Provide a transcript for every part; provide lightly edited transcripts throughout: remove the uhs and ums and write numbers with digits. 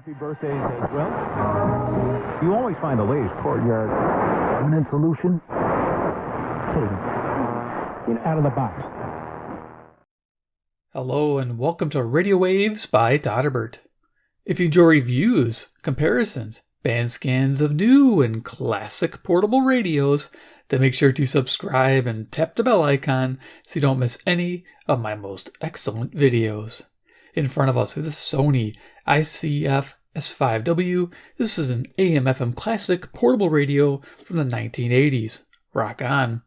Happy birthdays as well. You always find the latest courtyard permanent solution. Out of the box. Hello and welcome to Radio Waves by todderbert. If you enjoy reviews, comparisons, band scans of new and classic portable radios, then make sure to subscribe and tap the bell icon so you don't miss any of my most excellent videos. In front of us is the Sony ICF-S5W. This is an AM/FM classic portable radio from the 1980s. Rock on.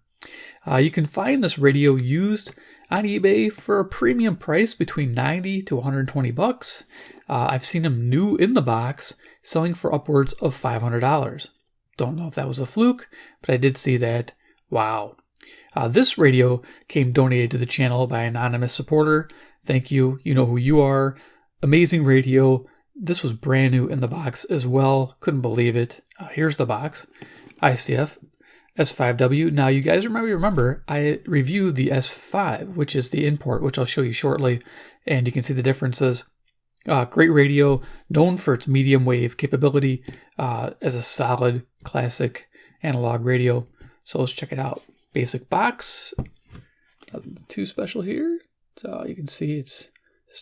You can find this radio used on eBay for a premium price between 90 to 120 bucks. I've seen them new in the box selling for upwards of $500. Don't know if that was a fluke, but I did see that. Wow. This radio came donated to the channel by an anonymous supporter. Thank you. You know who you are. Amazing radio. This was brand new in the box as well. Couldn't believe it. Here's the box. ICF-S5W. Now, you guys remember, I reviewed the S5, which is the import, which I'll show you shortly, and you can see the differences. Great radio, known for its medium wave capability as a solid classic analog radio. So let's check it out. Basic box. Nothing too special here. So you can see it's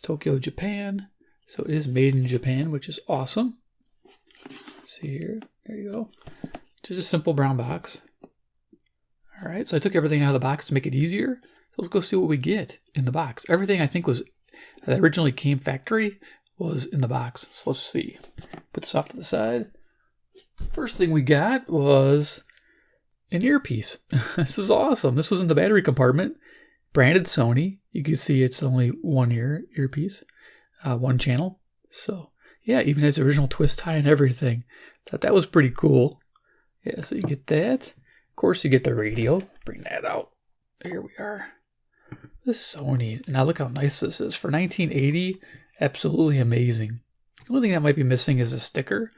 Tokyo, Japan. So it is made in Japan, which is awesome. See here. There you go. Just a simple brown box. All right. So I took everything out of the box to make it easier. So let's go see what we get in the box. Everything I think that originally came factory was in the box. So let's see. Put this off to the side. First thing we got was an earpiece. This is awesome. This was in the battery compartment. Branded Sony. You can see it's only one earpiece, one channel. So yeah, even has the original twist tie and everything. Thought that was pretty cool. Yeah, so you get that. Of course, you get the radio. Bring that out. Here we are. This Sony. Now look how nice this is. For 1980, absolutely amazing. The only thing that might be missing is a sticker.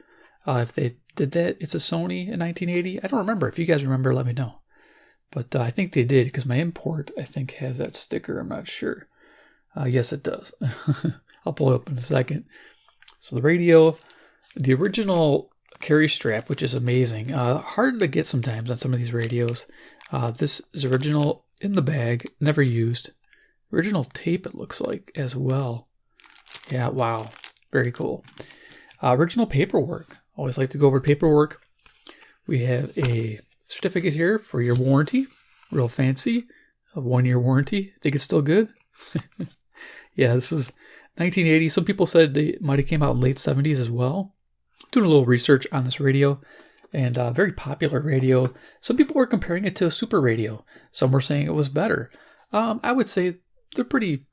If they did that, it's a Sony in 1980. I don't remember. If you guys remember, let me know. But I think they did, because my import, I think, has that sticker. I'm not sure. Yes, it does. I'll pull it up in a second. So the radio, the original carry strap, which is amazing. Hard to get sometimes on some of these radios. This is original in the bag, never used. Original tape, it looks like, as well. Yeah, wow. Very cool. Original paperwork. Always like to go over paperwork. We have a certificate here for your warranty. Real fancy. A 1-year warranty. Think it's still good? Yeah, this is 1980. Some people said they might have came out in late 70s as well. Doing a little research on this radio. And very popular radio. Some people were comparing it to a Super Radio. Some were saying it was better. I would say they're pretty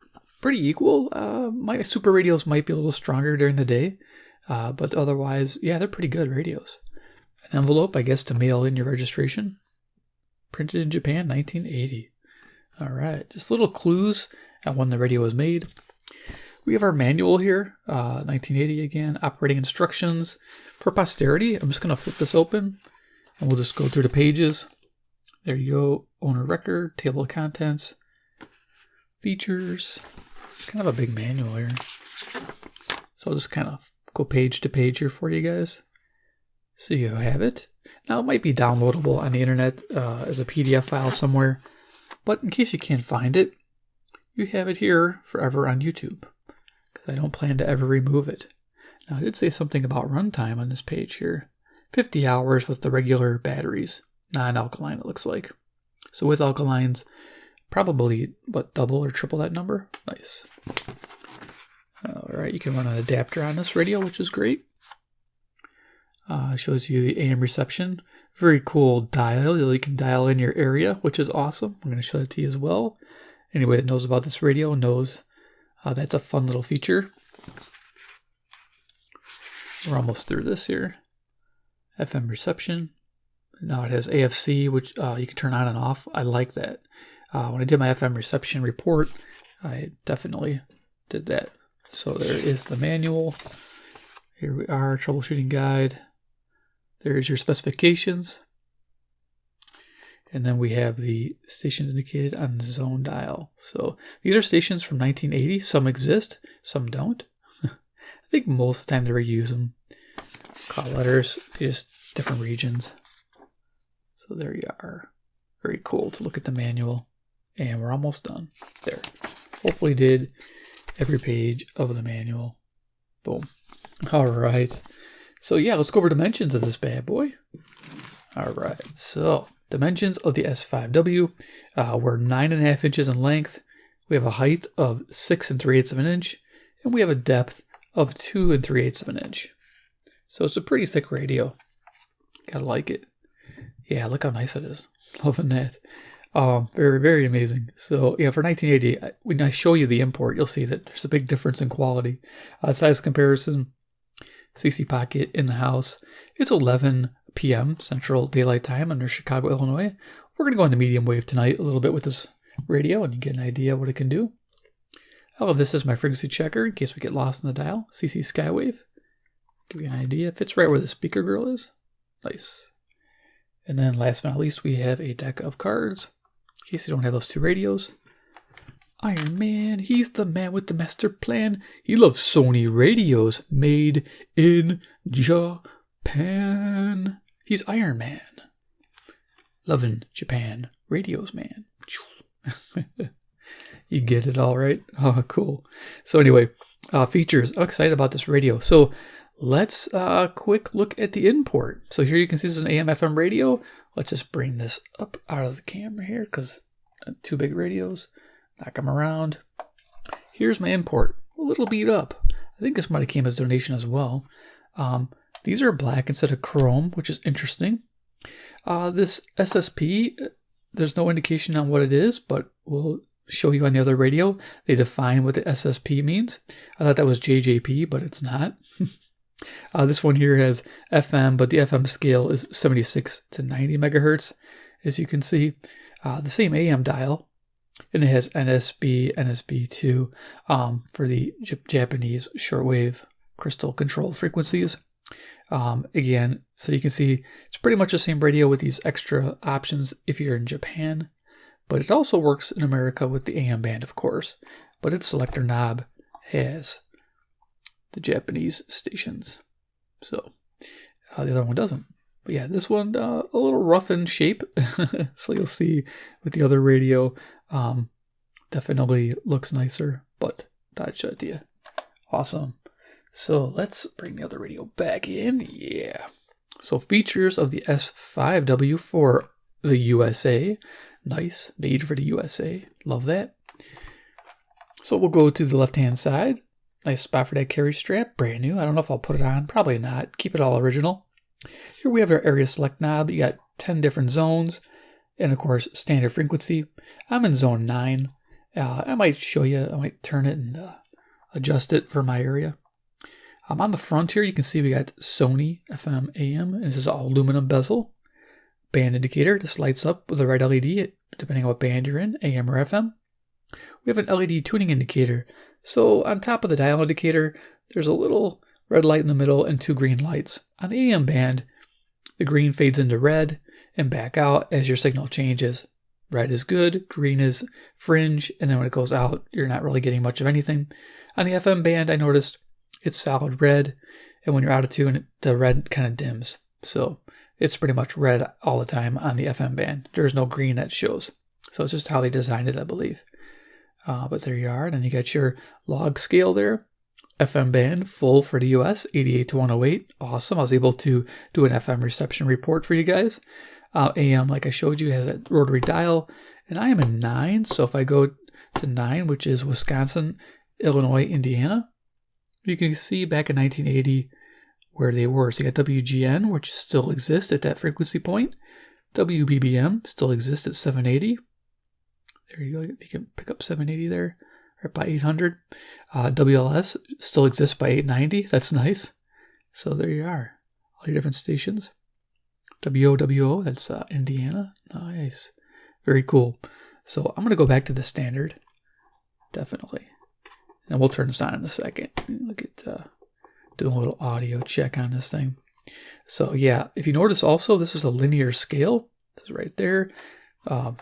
equal. My Super Radios might be a little stronger during the day. But otherwise, yeah, they're pretty good radios. An envelope, I guess, to mail in your registration. Printed in Japan, 1980. All right, just little clues at when the radio was made. We have our manual here, 1980 again, operating instructions. For posterity, I'm just going to flip this open, and we'll just go through the pages. There you go, owner record, table of contents, features. Kind of a big manual here. So I'll just kind of go page to page here for you guys. So you have it. Now it might be downloadable on the internet as a PDF file somewhere, but in case you can't find it, you have it here forever on YouTube, because I don't plan to ever remove it. Now I did say something about runtime on this page here. 50 hours with the regular batteries, non-alkaline it looks like. So with alkalines, probably, double or triple that number? Nice. All right, you can run an adapter on this radio, which is great. Shows you the AM reception. Very cool dial. You can dial in your area, which is awesome. I'm going to show that to you as well. Anybody that knows about this radio knows that's a fun little feature. We're almost through this here. FM reception. Now it has AFC, which you can turn on and off. I like that. When I did my FM reception report, I definitely did that. So there is the manual. Here we are, troubleshooting guide. There's your specifications. And then we have the stations indicated on the zone dial. So these are stations from 1980. Some exist, some don't. think most of the time they reuse them. Call letters, just different regions. So there you are. Very cool to look at the manual. And we're almost done. There. Hopefully did every page of the manual. Boom. All right. So yeah, let's go over dimensions of this bad boy. All right. So dimensions of the S5W. We're 9.5 inches in length. We have a height of 6 3/8 of an inch. And we have a depth of 2 3/8 of an inch. So it's a pretty thick radio. Gotta like it. Yeah, look how nice it is. Loving that. Very, very amazing. So yeah, for 1980, when I show you the import, you'll see that there's a big difference in quality. Size comparison, CC Pocket in the house. It's 11 p.m. Central Daylight Time under Chicago, Illinois. We're going to go on the medium wave tonight a little bit with this radio, and you get an idea what it can do. I love this as my frequency checker in case we get lost in the dial. CC Skywave. Give you an idea. It fits right where the speaker grill is. Nice. And then last but not least, we have a deck of cards. In case you don't have those two radios. Iron Man, he's the man with the master plan. He loves Sony radios made in Japan. He's Iron Man. Loving Japan radios, man. You get it all right? Oh, cool. So anyway, features. I'm excited about this radio. So let's quick look at the import. So here you can see this is an AM/FM radio. Let's just bring this up out of the camera here because two big radios. Knock them around. Here's my import. A little beat up. I think this might have came as a donation as well. These are black instead of chrome, which is interesting. This SSP, there's no indication on what it is, but we'll show you on the other radio. They define what the SSP means. I thought that was JJP, but it's not. This one here has FM, but the FM scale is 76 to 90 megahertz, as you can see. The same AM dial, and it has NSB, NSB2 for the Japanese shortwave crystal control frequencies. Again, so you can see it's pretty much the same radio with these extra options if you're in Japan, but it also works in America with the AM band, of course, but its selector knob has the Japanese stations. So the other one doesn't. But yeah, this one a little rough in shape. So you'll see with the other radio, definitely looks nicer, but I'd show it to you. Awesome. So let's bring the other radio back in. Yeah. So features of the S5W for the USA. Nice. Made for the USA. Love that. So we'll go to the left-hand side. Nice spot for that carry strap. Brand new. I don't know if I'll put it on. Probably not. Keep it all original. Here we have our area select knob. You got 10 different zones. And of course, standard frequency. I'm in zone 9. I might show you. I might turn it and adjust it for my area. On the front here, you can see we got Sony FM AM. And this is all aluminum bezel. Band indicator. This lights up with the right LED, depending on what band you're in, AM or FM. We have an LED tuning indicator. So on top of the dial indicator, there's a little red light in the middle and two green lights. On the AM band, the green fades into red and back out as your signal changes. Red is good, green is fringe, and then when it goes out, you're not really getting much of anything. On the FM band, I noticed it's solid red, and when you're out of tune, the red kind of dims. So it's pretty much red all the time on the FM band. There's no green that shows. So it's just how they designed it, I believe. But there you are. And then you got your log scale there. FM band full for the US, 88 to 108. Awesome. I was able to do an FM reception report for you guys. AM, like I showed you, has that rotary dial. And I am in 9. So if I go to 9, which is Wisconsin, Illinois, Indiana, you can see back in 1980 where they were. So you got WGN, which still exists at that frequency point. WBBM still exists at 780. There you go. You can pick up 780 there, right by 800. WLS still exists by 890. That's nice. So there you are. All your different stations. WOWO, that's Indiana. Nice. Very cool. So I'm going to go back to the standard. Definitely. And we'll turn this on in a second. Look at doing a little audio check on this thing. So yeah, if you notice also, this is a linear scale. This is right there. You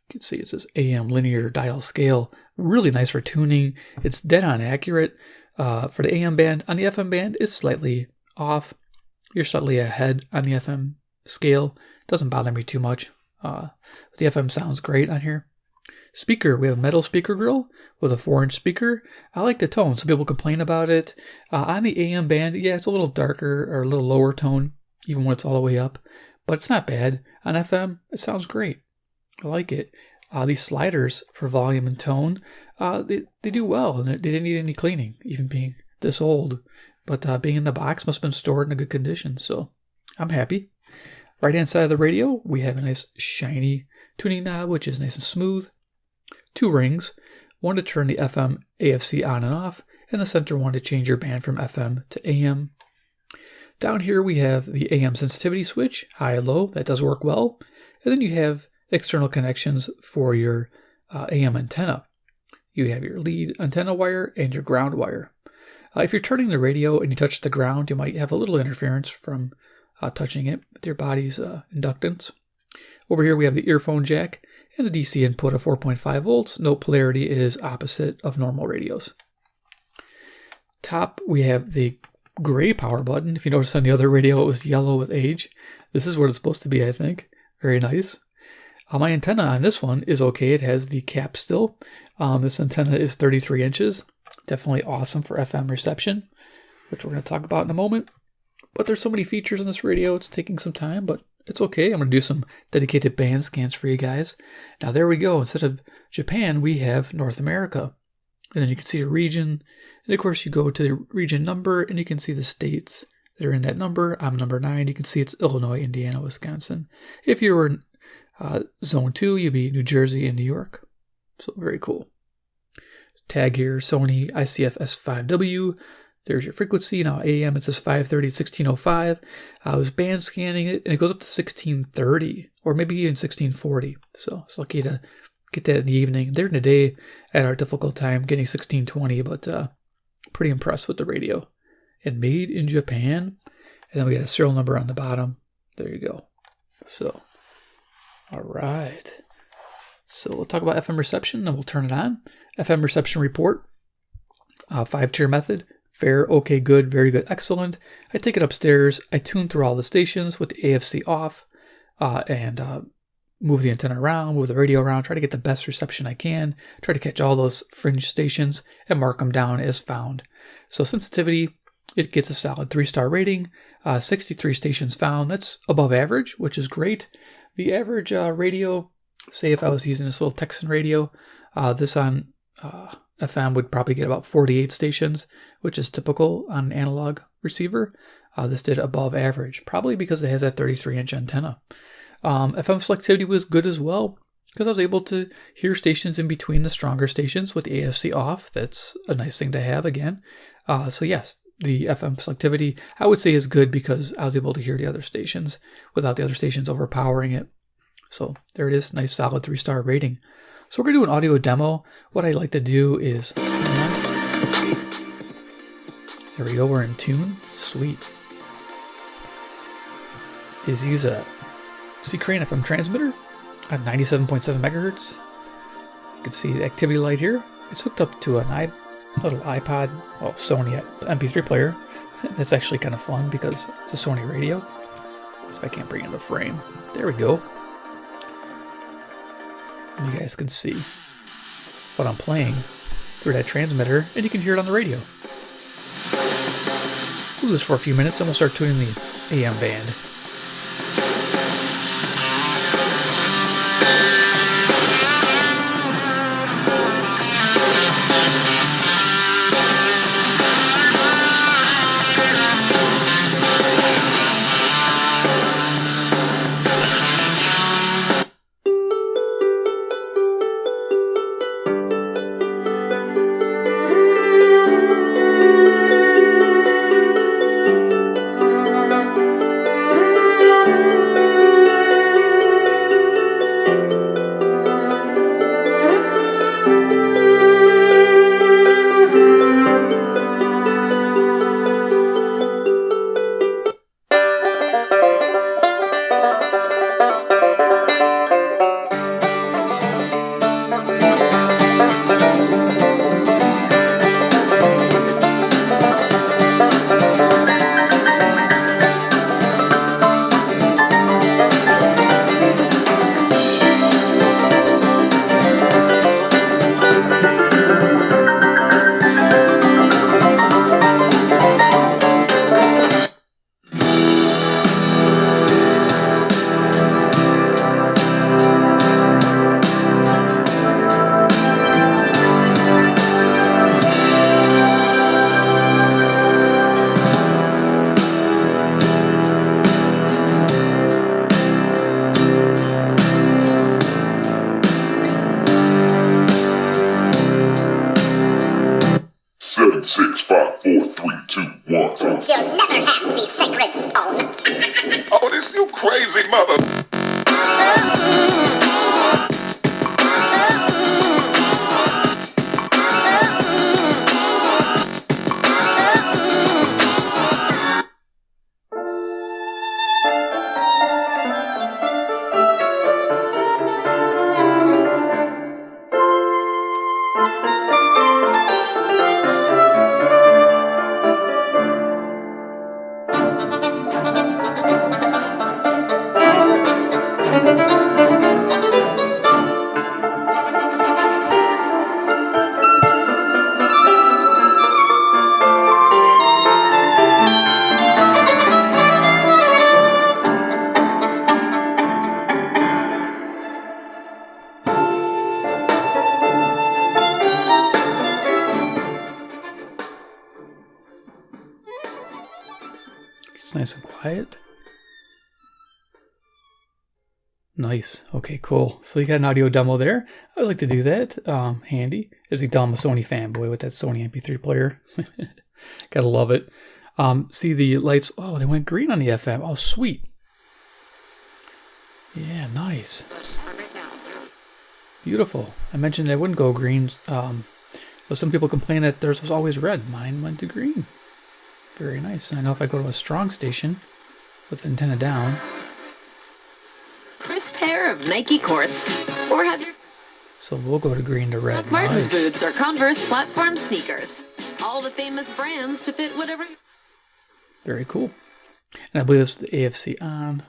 can see it says AM linear dial scale. Really nice for tuning. It's dead on accurate. For the AM band, on the FM band, it's slightly off. You're slightly ahead on the FM scale. Doesn't bother me too much. The FM sounds great on here. Speaker, we have a metal speaker grill with a 4-inch speaker. I like the tone. Some people complain about it. On the AM band, yeah, it's a little darker or a little lower tone, even when it's all the way up. But it's not bad. On FM, it sounds great. I like it. These sliders for volume and tone, they do well. And they didn't need any cleaning, even being this old. But being in the box must have been stored in a good condition. So I'm happy. Right-hand side of the radio, we have a nice shiny tuning knob, which is nice and smooth. 2 rings, one to turn the FM AFC on and off, and the center one to change your band from FM to AM. Down here we have the AM sensitivity switch, high, low, that does work well. And then you have external connections for your AM antenna. You have your lead antenna wire and your ground wire. If you're turning the radio and you touch the ground, you might have a little interference from touching it with your body's inductance. Over here we have the earphone jack and the DC input of 4.5 volts. No polarity is opposite of normal radios. Top, we have the gray power button. If you notice on the other radio, it was yellow with age. This is what it's supposed to be, I think. Very nice. My antenna on this one is okay. It has the cap still. This antenna is 33 inches. Definitely awesome for FM reception, which we're going to talk about in a moment. But there's so many features on this radio, it's taking some time, but it's okay. I'm going to do some dedicated band scans for you guys. Now there we go. Instead of Japan, we have North America. And then you can see a region. And of course, you go to the region number, and you can see the states that are in that number. I'm number 9. You can see it's Illinois, Indiana, Wisconsin. If you were in Zone 2, you'd be New Jersey and New York. So very cool. Tag here, Sony ICF-S5W. There's your frequency. Now AM, it says 530 1605. I was band scanning it, and it goes up to 1630, or maybe even 1640. So it's lucky to get that in the evening. During the day, I had our difficult time getting 1620, but pretty impressed with the radio. And made in Japan. And then we got a serial number on the bottom. There you go. So, all right. So we'll talk about FM reception, then we'll turn it on. FM reception report, 5-tier method. Fair, okay, good, very good, excellent. I take it upstairs. I tune through all the stations with the AFC off and move the antenna around, move the radio around, try to get the best reception I can, try to catch all those fringe stations and mark them down as found. So sensitivity, it gets a solid 3-star rating, 63 stations found. That's above average, which is great. The average radio, say if I was using this little Texan radio, this on FM would probably get about 48 stations, which is typical on an analog receiver. This did above average, probably because it has that 33-inch antenna. FM selectivity was good as well, because I was able to hear stations in between the stronger stations with the AFC off. That's a nice thing to have again. So yes, the FM selectivity, I would say, is good because I was able to hear the other stations without the other stations overpowering it. So there it is, nice solid 3-star rating. So we're going to do an audio demo. What I like to do is, there we go, we're in tune. Sweet. Is use a C-Crane FM transmitter at 97.7 megahertz. You can see the activity light here. It's hooked up to an little iPod, well, Sony MP3 player. That's actually kind of fun because it's a Sony radio. So I can't bring it in the frame. There we go. And you guys can see what I'm playing through that transmitter, and you can hear it on the radio. We'll do this for a few minutes, and we'll start tuning the AM band. It's nice and quiet. Nice. Okay, cool. So you got an audio demo there. I would like to do that. Handy. As you can tell, I'm a Sony fanboy with that Sony MP3 player. Gotta love it. See the lights. Oh, they went green on the FM. Oh, sweet. Yeah, nice. Beautiful. I mentioned they wouldn't go green. But some people complain that theirs was always red. Mine went to green. Very nice. I know if I go to a strong station with the antenna down. Crisp pair of Nike courts. Or have your So we'll go to green to red. Martin's Nice. boots or Converse platform sneakers. All the famous brands to fit whatever. Very cool. And I believe this is the AFC on.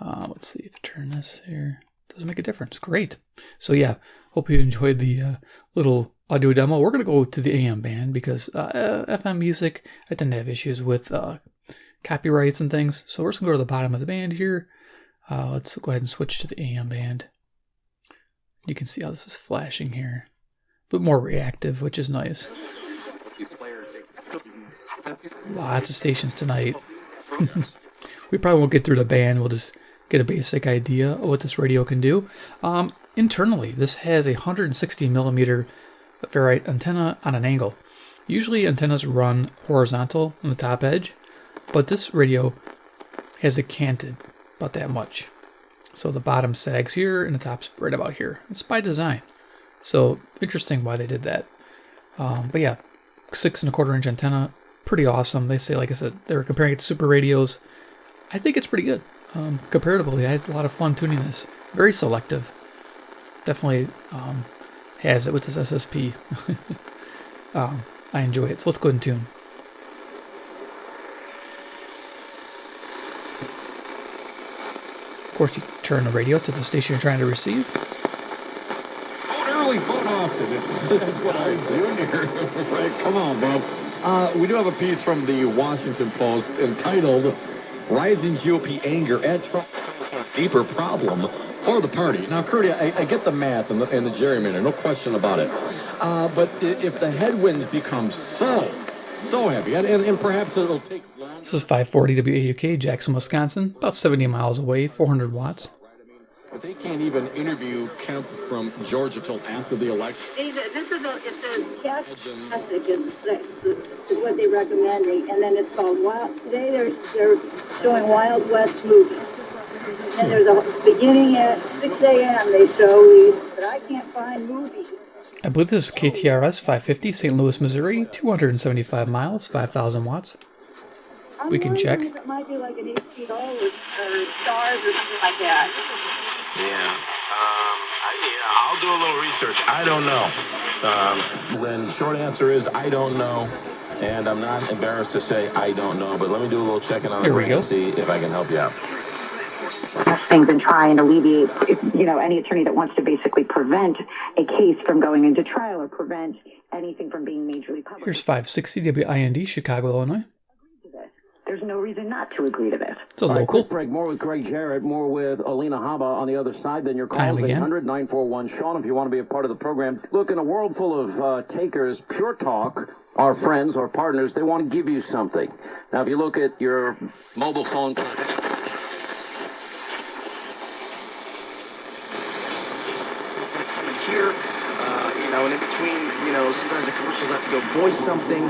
Let's see if I turn this here. Doesn't make a difference. Great. So yeah, hope you enjoyed the little audio demo. We're going to go to the AM band because FM music, I tend to have issues with copyrights and things. So we're just going to go to the bottom of the band here. Let's go ahead and switch to the AM band. You can see how this is flashing here. A bit more reactive, which is nice. Lots of stations tonight. We probably won't get through the band. We'll just get a basic idea of what this radio can do. Internally, this has a 160 millimeter Ferrite antenna on an angle. Usually antennas run horizontal on the top edge, but this radio has it canted about that much. So the bottom sags here and the top's right about here. It's by design. So interesting why they did that. But yeah, 6 1/4 inch antenna, pretty awesome. They say, like I said, they were comparing it to super radios. I think it's pretty good. Comparatively, I had a lot of fun tuning this. Very selective. Definitely has it with this SSP. I enjoy it. So let's go ahead and tune. Of course, you turn the radio to the station you're trying to receive. Early phone off. That's what I do here. Right, come on, Bob. We do have a piece from the Washington Post entitled "Rising GOP Anger at Trump, Deeper Problem for the Party." Now, Curdy, I get the math and the gerrymander, no question about it. But if the headwinds become so heavy, and perhaps it'll take long. This is 540 WAUK, Jackson, Wisconsin, about 70 miles away, 400 watts. But they can't even interview Kemp from Georgia till after the election. This is it's a test message is what they're recommending, and then it's called Wild. Today they're showing Wild West movies, and there's a beginning at 6 a.m. they show these, but I can't find movies. I believe this is KTRS 550, St. Louis, Missouri, 275 miles, 5,000 watts. We can check. It might be like an $18 or stars or something like that. Yeah. I'll do a little research. I don't know. Lynn, short answer is I don't know. And I'm not embarrassed to say I don't know, but let me do a little checking on Here we it go. and see if I can help you out. Things and try and alleviate, any attorney that wants to basically prevent a case from going into trial or prevent anything from being majorly published. Here's 560 WIND, Chicago, Illinois. There's no reason not to agree to this. It's a All right, local. quick break. More with Greg Jarrett, more with Alina Haba on the other side. Then your Time calls, again. 800-941-SEAN, if you want to be a part of the program. Look, in a world full of takers, Pure Talk, our friends, our partners, they want to give you something. Now, if you look at your mobile phone... Here, and in between, sometimes the commercials have to go voice something,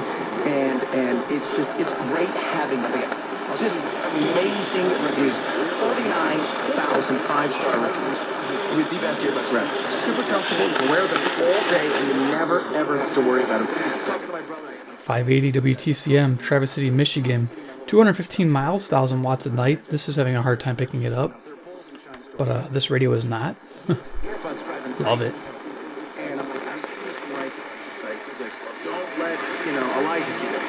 and it's great having them. just amazing reviews. 49,000 5-star reviews with the best earbuds around. Super comfortable. You can wear them all day, and you never, ever have to worry about them. I was talking to my brother. 580 WTCM, Traverse City, Michigan. 215 miles, 1,000 watts at night. This is having a hard time picking it up. But this radio is not. Love it. And I'm like, don't let, Elijah see that.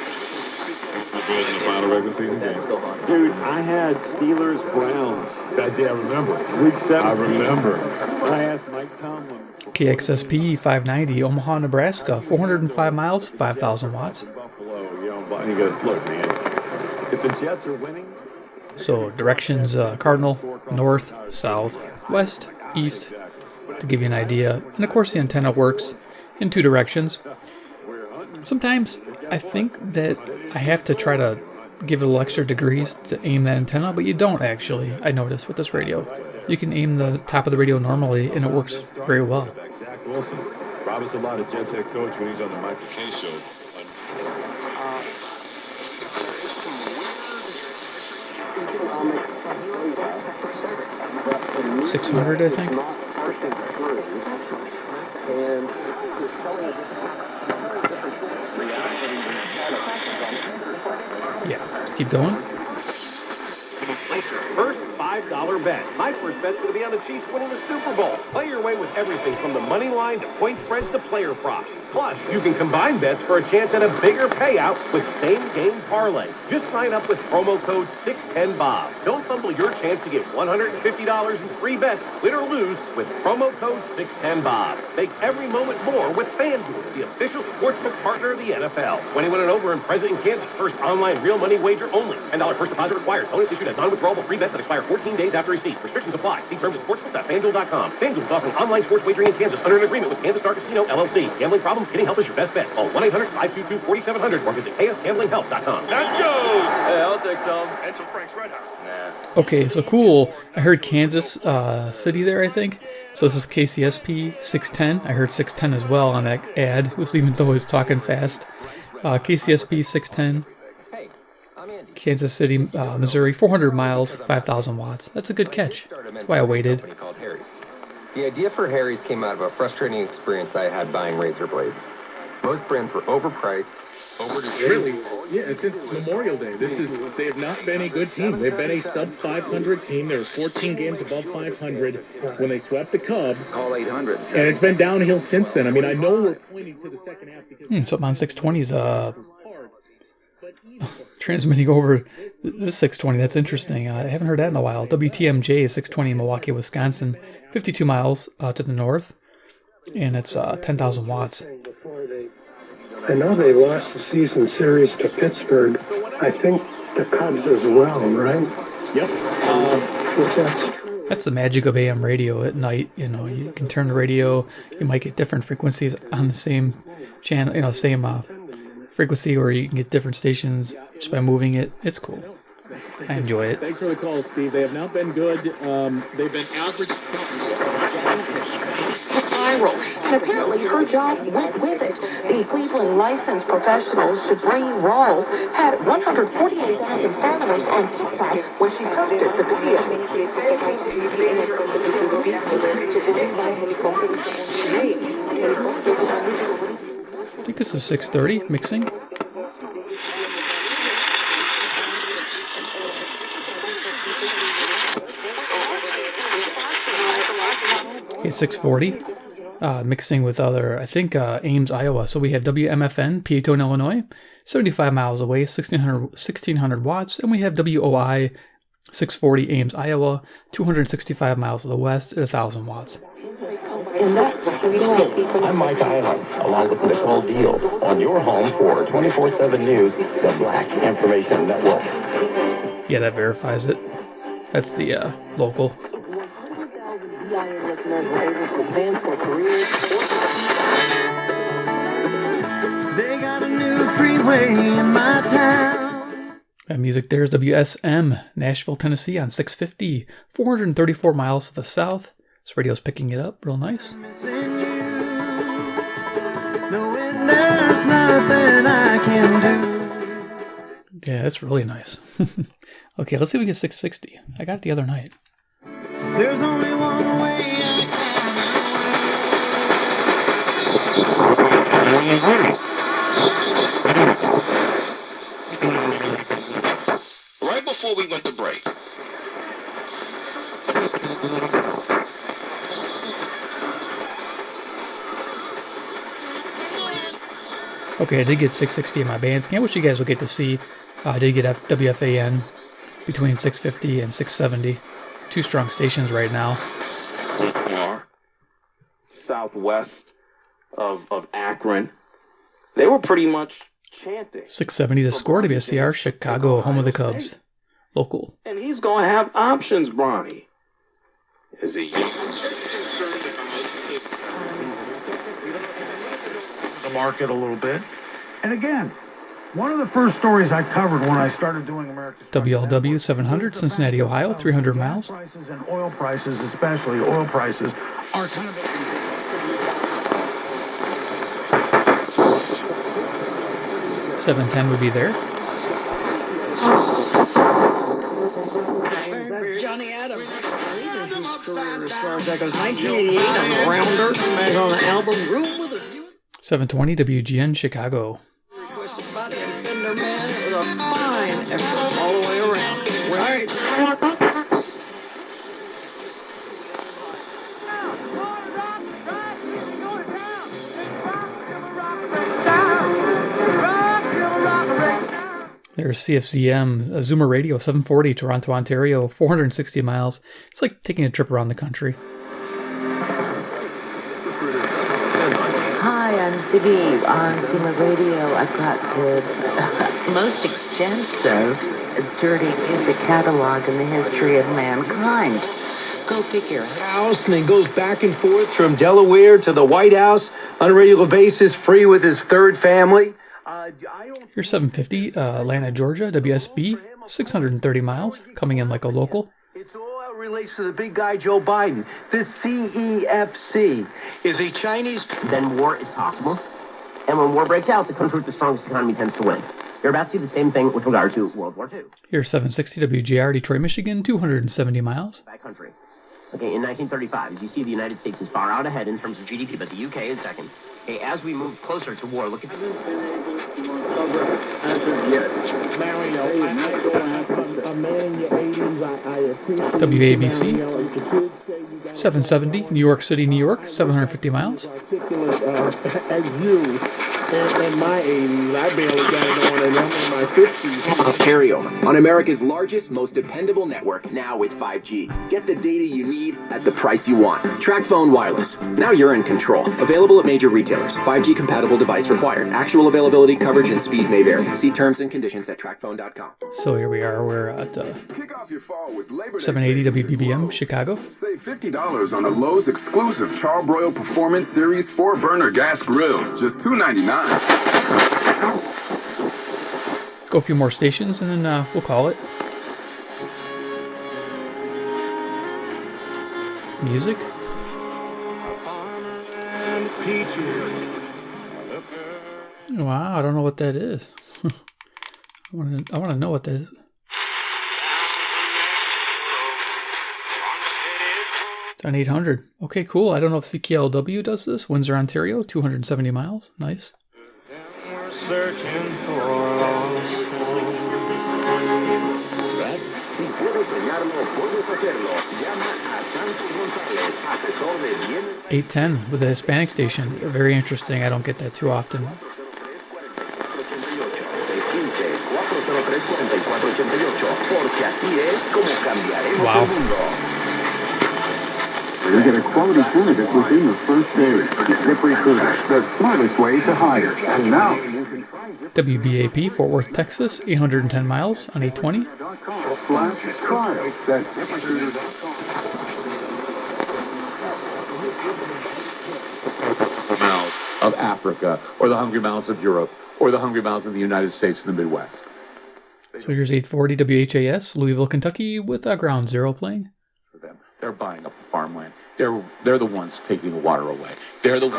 The Bills in the final regular season game. Dude, I had Steelers Browns that day. I remember. Week 7. I remember. I asked Mike Tomlin. KXSP 590, Omaha, Nebraska. 405 miles, 5,000 watts. Buffalo, and he goes, look, man, if the Jets are winning. So directions, cardinal, north, south, west, east, to give you an idea. And of course the antenna works in 2 directions. Sometimes I think that I have to try to give it a little extra degrees to aim that antenna, but you don't actually, I noticed with this radio. You can aim the top of the radio normally and it works very well. Zach Wilson. Rob was a lot of Jets head coach when he was on the Michael K show. 600, I think. Yeah, let's keep going. Place your first $5 bet. My first bet's going to be on the Chiefs winning the Super Bowl. Play your way with everything from the money line to point spreads to player props. Plus, you can combine bets for a chance at a bigger payout with same-game parlay. Just sign up with promo code 610BOB. Don't fumble your chance to get $150 in free bets, win or lose, with promo code 610BOB. Make every moment more with FanDuel, the official sportsbook partner of the NFL. 21 and over and present in Kansas. First online real money wager only. $10 first deposit required. Bonus issued as non-withdrawable free bets that expire 14 days after receipt. Restrictions apply. See terms at sportsbook.fanduel.com. FanDuel is offering online sports wagering in Kansas under an agreement with Kansas Star Casino, LLC. Gambling problem? Getting help is your best bet. Call 1-800-522-4700 or visit ksgamblinghelp.com. Let's go! Hey, I'll take some. And some Frank's Red Hot. Nah. Okay, so cool. I heard Kansas City there, I think. So this is KCSP 610. I heard 610 as well on that ad, even though I was talking fast. KCSP 610. Kansas City, Missouri, 400 miles, 5,000 watts. That's a good catch. That's why I waited. The idea for Harry's came out of a frustrating experience I had buying razor blades. Most brands were overpriced, Really? Yeah, since Memorial Day. They have not been a good team. They've been a sub-500 team. There were 14 games above 500 when they swept the Cubs. Call 800. And it's been downhill since then. I mean, I know we're pointing to the second half because... Something on 620's transmitting over this 620. That's interesting. I haven't heard that in a while. WTMJ 620 in Milwaukee, Wisconsin. 52 miles to the north. And it's 10,000 watts. I know they lost the season series to Pittsburgh. I think the Cubs as well, right? Yep. That's the magic of AM radio at night. You know, you can turn the radio. You might get different frequencies on the same channel, same frequency, or you can get different stations just by moving it. It's cool. I enjoy it. Thanks for the call, Steve. They have not been good. They've been average. Viral, and apparently her job went with it. The Cleveland licensed professional Shabreen Rawls had 148,000 followers on TikTok when she posted the video. I think this is 630 mixing. Okay, 640. Mixing with other, I think, Ames, Iowa. So we have WMFN, Peatone, Illinois, 75 miles away, 1600 watts. And we have WOI, 640, Ames, Iowa, 265 miles to the west at 1,000 watts. I'm Mike Eiler, along with Nicole Deal, on your home for 24/7 News, the Black Information Network. Yeah, that verifies it. That's the local. They got a new freeway in my town. That music there is WSM, Nashville, Tennessee on 650, 434 miles to the south. This radio's picking it up real nice. Yeah, that's really nice. Okay, let's see if we get 660. I got it the other night. There's only one way Right before we went to break. Okay, I did get 660 in my band scan, which you guys will get to see. I did get WFAN between 650 and 670. 2 strong stations right now. Southwest of Akron. They were pretty much chanting. 670 the score, WSCR, Chicago, home of the Cubs. Local. And he's going to have options, Bronny. Is he? The market a little bit. And again, one of the first stories I covered when I started doing America's WLW 700, Cincinnati, Ohio, 300 miles. Prices and oil prices, especially oil prices, are kind of 710 would be there. That's Johnny Adams. As far as that goes, 1988 on the Rounder, back on the album Room with a View. 720 WGN, Chicago. Requested Body and Fender Man. It was a fine effort all the way around. All right. There's CFZM, Zoomer Radio, 740, Toronto, Ontario, 460 miles. It's like taking a trip around the country. Hi, I'm CB on Zoomer Radio. I've got the most extensive dirty music catalog in the history of mankind. Go figure. House, and then goes back and forth from Delaware to the White House on a regular basis, free with his third family. Here's 750, Atlanta, Georgia, WSB, 630 miles, coming in like a local. It's all how it relates to the big guy, Joe Biden. The CEFC is a Chinese... Then war is possible. And when war breaks out, the country with the strongest economy tends to win. You're about to see the same thing with regard to World War II. Here's 760, WJR, Detroit, Michigan, 270 miles. That country. Okay, in 1935, as you see, the United States is far out ahead in terms of GDP, but the UK is second. Okay, as we move closer to war, look at... WABC, 770, New York City, New York, 750 miles. As you, in my 80s, I barely got it on, and I'm in my 50s. Ontario, on America's largest, most dependable network, now with 5G. Get the data you need at the price you want. TracFone Wireless. Now you're in control. Available at major retailers. 5G compatible device required. Actual availability, coverage, and speed may vary. See terms and conditions at TracFone.com. So here we are. We're at Kick off your fall with Labor Day 780 WBBM, Chicago. Save $50 on a Lowe's exclusive Charbroil Performance Series 4-burner gas grill. Just $2.99. Go a few more stations and then we'll call it. Music. Wow, I don't know what that is. I want to know what that is. It's on 800. Okay, cool. I don't know if CKLW does this. Windsor, Ontario, 270 miles. Nice. Searching for 810 with a Hispanic station. Very interesting. I don't get that too often. Wow. You get a quality candidate within the first day. ZipRecruiter, the smartest way to hire. And now you can try WBAP, Fort Worth, Texas, 810 miles on 820. ZipRecruiter.com/trial. That's ZipRecruiter.com. Mouths of Africa, or the hungry mouths of Europe, or the hungry mouths of the United States and the Midwest. So here's 840 WHAS, Louisville, Kentucky, with Ground Zero playing. For them, they're buying up the farmland. They're the ones taking the water away. They're the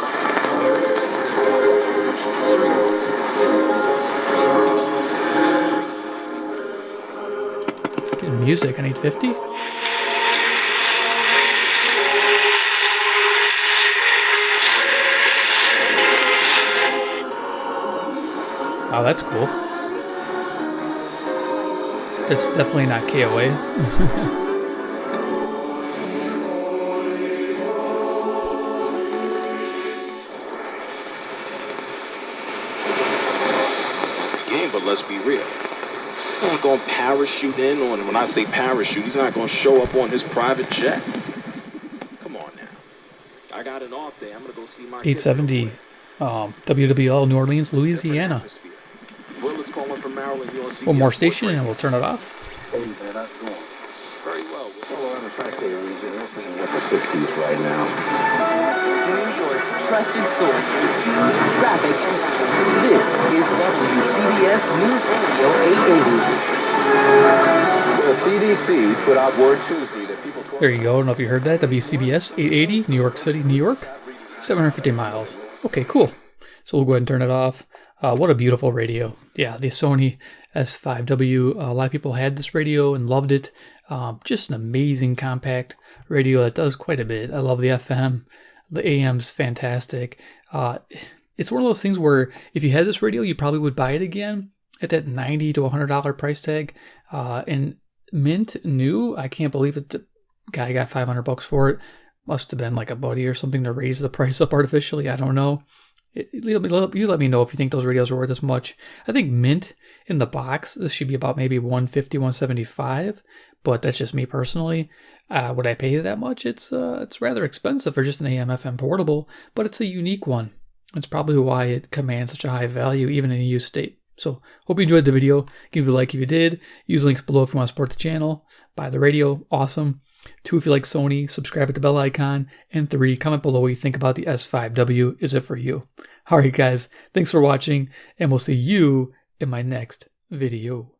Getting music on 850. Wow, that's cool. That's definitely not KOA. Game, but let's be real. He's not going to parachute in on him. When I say parachute, he's not going to show up on his private jet. Come on now. I got an off day. I'm going to go see my 870 WWL New Orleans, Louisiana. Willis calling from Maryland. One more station and we'll turn it off. Hey, man, how's it going? Very well. It's all around the tri-state region. We're sitting at the 60s right now. New York's trusted source for news, traffic, and this is WCBS News Radio 880. The CDC put out word Tuesday that people... There you go. I don't know if you heard that. WCBS 880, New York City, New York. 750 miles. Okay, cool. So we'll go ahead and turn it off. What a beautiful radio. Yeah, the Sony ICF-S5W. A lot of people had this radio and loved it. Just an amazing compact radio that does quite a bit. I love the FM. The AM's fantastic. It's one of those things where if you had this radio, you probably would buy it again at that $90 to $100 price tag. And mint new, I can't believe it. The guy got $500 for it. Must have been like a buddy or something to raise the price up artificially. I don't know. You let me know if you think those radios are worth as much. I think mint in the box, this should be about maybe $150, $175, but that's just me personally. Would I pay that much? It's rather expensive for just an AM/FM portable, but it's a unique one. That's probably why it commands such a high value, even in a used state. So, hope you enjoyed the video. Give it a like if you did. Use links below if you want to support the channel. Buy the radio. Awesome. 2, if you like Sony, subscribe at the bell icon. And 3, comment below what you think about the S5W. Is it for you? Alright guys, thanks for watching, and we'll see you in my next video.